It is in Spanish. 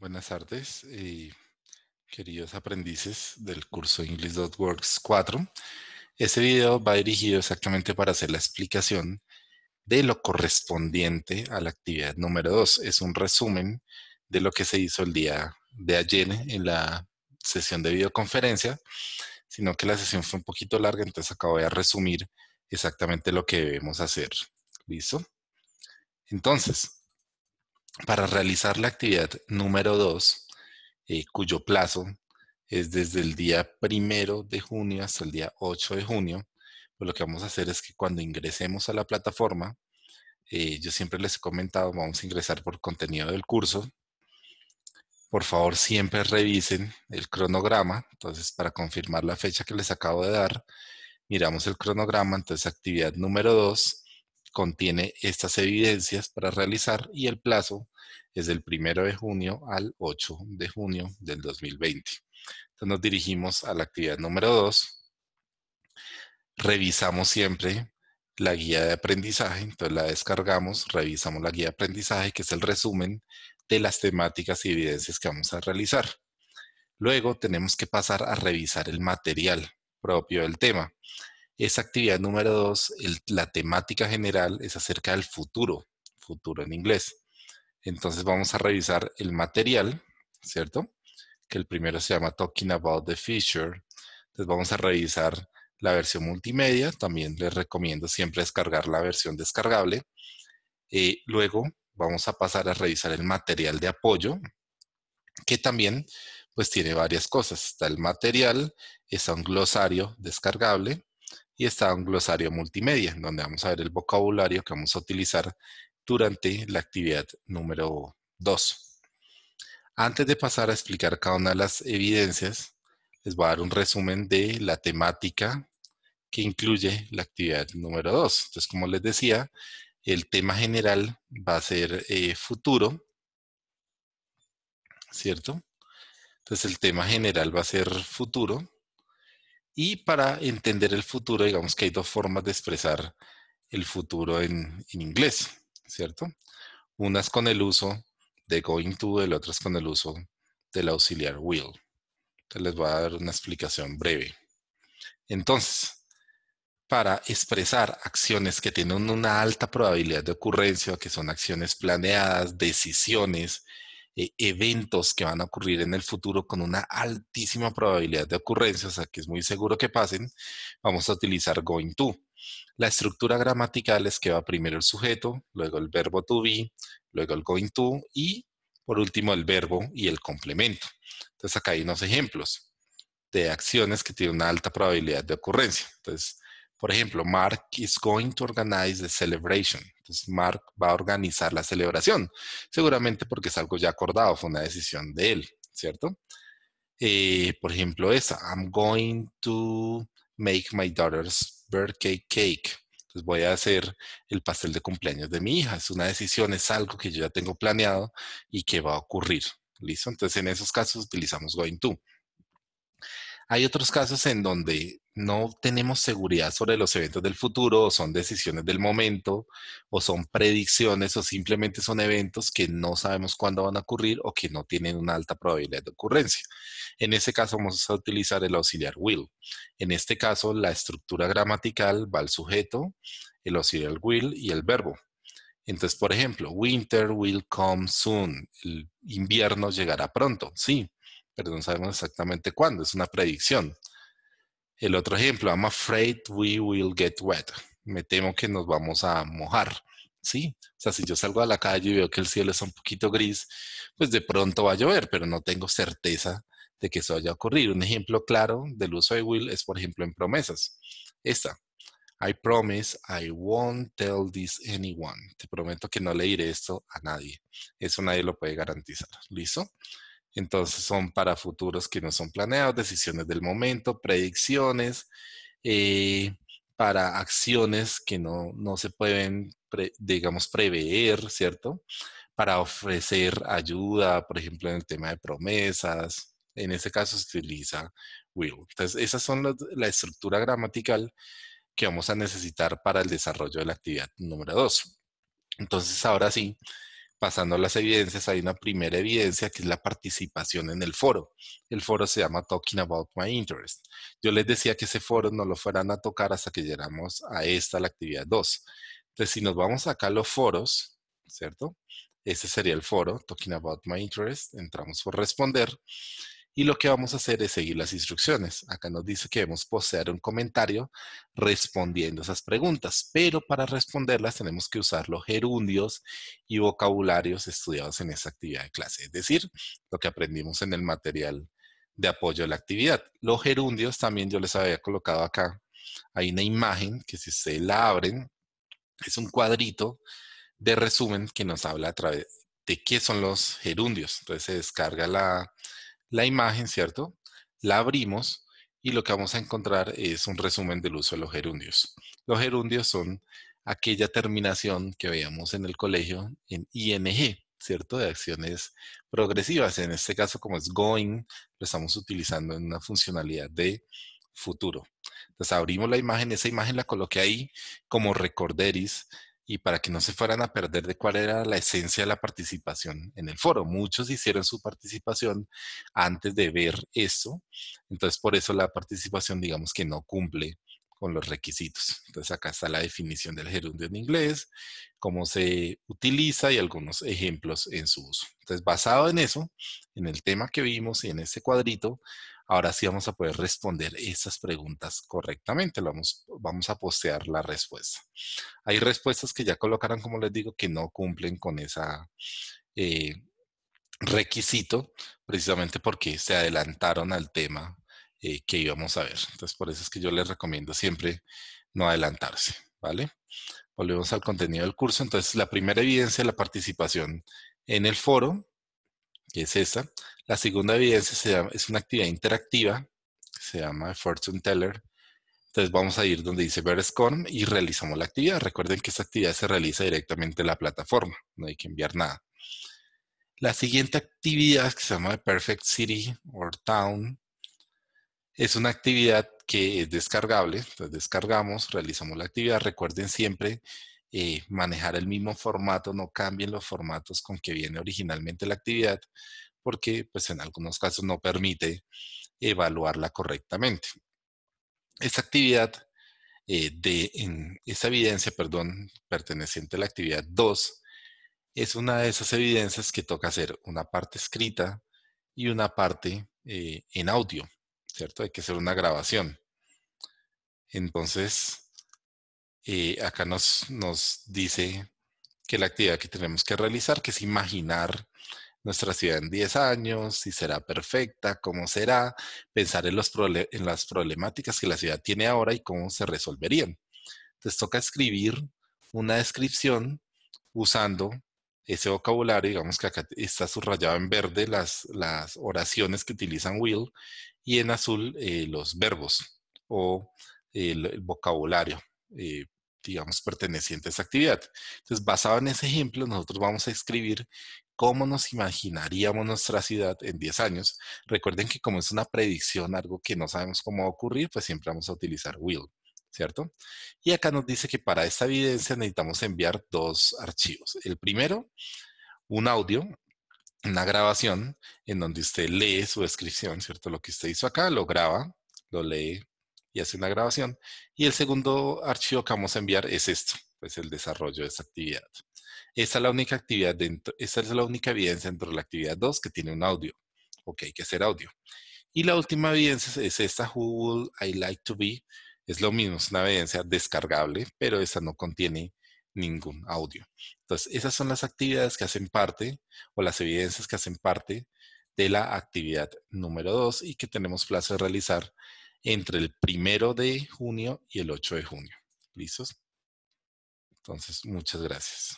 Buenas tardes, queridos aprendices del curso English.works 4. Este video va dirigido exactamente para hacer la explicación de lo correspondiente a la actividad número 2. Es un resumen de lo que se hizo el día de ayer en la sesión de videoconferencia, sino que la sesión fue un poquito larga, entonces acá voy a resumir exactamente lo que debemos hacer. ¿Listo? Entonces, para realizar la actividad número 2, cuyo plazo es desde el día 1 de junio hasta el día 8 de junio, pues lo que vamos a hacer es que cuando ingresemos a la plataforma, yo siempre les he comentado, vamos a ingresar por contenido del curso. Por favor, siempre revisen el cronograma. Entonces, para confirmar la fecha que les acabo de dar, miramos el cronograma. Entonces, actividad número 2 contiene estas evidencias para realizar y el plazo es del 1 de junio al 8 de junio del 2020. Entonces nos dirigimos a la actividad número 2. Revisamos siempre la guía de aprendizaje, entonces la descargamos, revisamos la guía de aprendizaje, que es el resumen de las temáticas y evidencias que vamos a realizar. Luego tenemos que pasar a revisar el material propio del tema. Esa actividad número 2, la temática general es acerca del futuro, futuro en inglés. Entonces vamos a revisar el material, ¿cierto? Que el primero se llama Talking About the Future. Entonces vamos a revisar la versión multimedia. También les recomiendo siempre descargar la versión descargable. Luego vamos a pasar a revisar el material de apoyo, que también pues tiene varias cosas. Está el material, está un glosario descargable y está un glosario multimedia, donde vamos a ver el vocabulario que vamos a utilizar durante la actividad número 2. Antes de pasar a explicar cada una de las evidencias, les voy a dar un resumen de la temática que incluye la actividad número 2. Entonces, como les decía, el tema general va a ser futuro, ¿cierto? Entonces, el tema general va a ser futuro. Y para entender el futuro, digamos que hay dos formas de expresar el futuro en inglés, ¿cierto? Una es con el uso de going to, el otro es con el uso del auxiliar will. Entonces les voy a dar una explicación breve. Entonces, para expresar acciones que tienen una alta probabilidad de ocurrencia, que son acciones planeadas, decisiones, eventos que van a ocurrir en el futuro con una altísima probabilidad de ocurrencia, o sea que es muy seguro que pasen, vamos a utilizar going to. La estructura gramatical es que va primero el sujeto, luego el verbo to be, luego el going to y por último el verbo y el complemento. Entonces acá hay unos ejemplos de acciones que tienen una alta probabilidad de ocurrencia. Entonces, por ejemplo, Mark is going to organize the celebration. Entonces, Mark va a organizar la celebración, seguramente porque es algo ya acordado, fue una decisión de él, ¿cierto? Por ejemplo, esa, I'm going to make my daughter's birthday cake. Entonces voy a hacer el pastel de cumpleaños de mi hija. Es una decisión, es algo que yo ya tengo planeado y que va a ocurrir. ¿Listo? Entonces en esos casos utilizamos going to. Hay otros casos en donde no tenemos seguridad sobre los eventos del futuro, o son decisiones del momento, o son predicciones, o simplemente son eventos que no sabemos cuándo van a ocurrir o que no tienen una alta probabilidad de ocurrencia. En ese caso vamos a utilizar el auxiliar will. En este caso, la estructura gramatical va al sujeto, el auxiliar will y el verbo. Entonces, por ejemplo, winter will come soon. El invierno llegará pronto, sí, pero no sabemos exactamente cuándo, es una predicción. El otro ejemplo, I'm afraid we will get wet. Me temo que nos vamos a mojar, sí. O sea, si yo salgo a la calle y veo que el cielo es un poquito gris, pues de pronto va a llover, pero no tengo certeza de que eso vaya a ocurrir. Un ejemplo claro del uso de will es, por ejemplo, en promesas. Esta, I promise I won't tell this anyone. Te prometo que no le diré esto a nadie. Eso nadie lo puede garantizar. ¿Listo? Entonces son para futuros que no son planeados, decisiones del momento, predicciones, eh, para acciones que no se pueden, digamos, prever, ¿cierto? Para ofrecer ayuda, por ejemplo, en el tema de promesas. En ese caso se utiliza will. Entonces, esas son la estructura gramatical que vamos a necesitar para el desarrollo de la actividad número 2. Entonces, ahora sí, pasando a las evidencias, hay una primera evidencia que es la participación en el foro. El foro se llama Talking About My Interest. Yo les decía que ese foro no lo fueran a tocar hasta que llegáramos a la actividad 2. Entonces, si nos vamos acá a los foros, ¿cierto? Ese sería el foro, Talking About My Interest. Entramos por responder. Y lo que vamos a hacer es seguir las instrucciones. Acá nos dice que debemos postear un comentario respondiendo esas preguntas, pero para responderlas tenemos que usar los gerundios y vocabularios estudiados en esta actividad de clase, es decir, lo que aprendimos en el material de apoyo a la actividad. Los gerundios también yo les había colocado acá. Hay una imagen que si ustedes la abren, es un cuadrito de resumen que nos habla a través de qué son los gerundios. Entonces se descarga la imagen, ¿cierto? La abrimos y lo que vamos a encontrar es un resumen del uso de los gerundios. Los gerundios son aquella terminación que veíamos en el colegio en ing, ¿cierto? De acciones progresivas. En este caso, como es going, lo estamos utilizando en una funcionalidad de futuro. Entonces abrimos la imagen, esa imagen la coloqué ahí como recorderis y para que no se fueran a perder de cuál era la esencia de la participación en el foro. Muchos hicieron su participación antes de ver esto, entonces por eso la participación digamos que no cumple con los requisitos. Entonces acá está la definición del gerundio en inglés, cómo se utiliza y algunos ejemplos en su uso. Entonces basado en eso, en el tema que vimos y en este cuadrito, ahora sí vamos a poder responder estas preguntas correctamente. Vamos a postear la respuesta. Hay respuestas que ya colocaron, como les digo, que no cumplen con esa requisito, precisamente porque se adelantaron al tema que íbamos a ver. Entonces, por eso es que yo les recomiendo siempre no adelantarse, ¿vale? Volvemos al contenido del curso. Entonces, la primera evidencia es la participación en el foro, que es esta. La segunda evidencia es una actividad interactiva, que se llama Fortune Teller. Entonces vamos a ir donde dice Verscon y realizamos la actividad. Recuerden que esta actividad se realiza directamente en la plataforma, no hay que enviar nada. La siguiente actividad, que se llama Perfect City or Town, es una actividad que es descargable. Entonces descargamos, realizamos la actividad. Recuerden siempre manejar el mismo formato, no cambien los formatos con que viene originalmente la actividad, porque pues en algunos casos no permite evaluarla correctamente. Esta actividad esa evidencia, perdón, perteneciente a la actividad 2, es una de esas evidencias que toca hacer una parte escrita y una parte en audio, ¿cierto? Hay que hacer una grabación. Entonces, acá nos dice que la actividad que tenemos que realizar, que es imaginar nuestra ciudad en 10 años, si será perfecta, cómo será, pensar en las problemáticas que la ciudad tiene ahora y cómo se resolverían. Entonces toca escribir una descripción usando ese vocabulario, digamos que acá está subrayado en verde las oraciones que utilizan Will y en azul los verbos o el vocabulario, eh, digamos, perteneciente a esa actividad. Entonces, basado en ese ejemplo, nosotros vamos a escribir cómo nos imaginaríamos nuestra ciudad en 10 años. Recuerden que como es una predicción, algo que no sabemos cómo va a ocurrir, pues siempre vamos a utilizar will, ¿cierto? Y acá nos dice que para esta evidencia necesitamos enviar dos archivos. El primero, un audio, una grabación en donde usted lee su descripción, ¿cierto? Lo que usted hizo acá, lo graba, lo lee y hace una grabación. Y el segundo archivo que vamos a enviar es esto, pues el desarrollo de esta actividad. Esta es la única evidencia dentro de la actividad 2 que tiene un audio, o que hay que hacer audio. Y la última evidencia es esta, Who Would I Like to Be? Es lo mismo, es una evidencia descargable, pero esta no contiene ningún audio. Entonces, esas son las actividades que hacen parte, o las evidencias que hacen parte de la actividad número 2 y que tenemos plazo de realizar entre el 1 de junio y el 8 de junio. ¿Listos? Entonces, muchas gracias.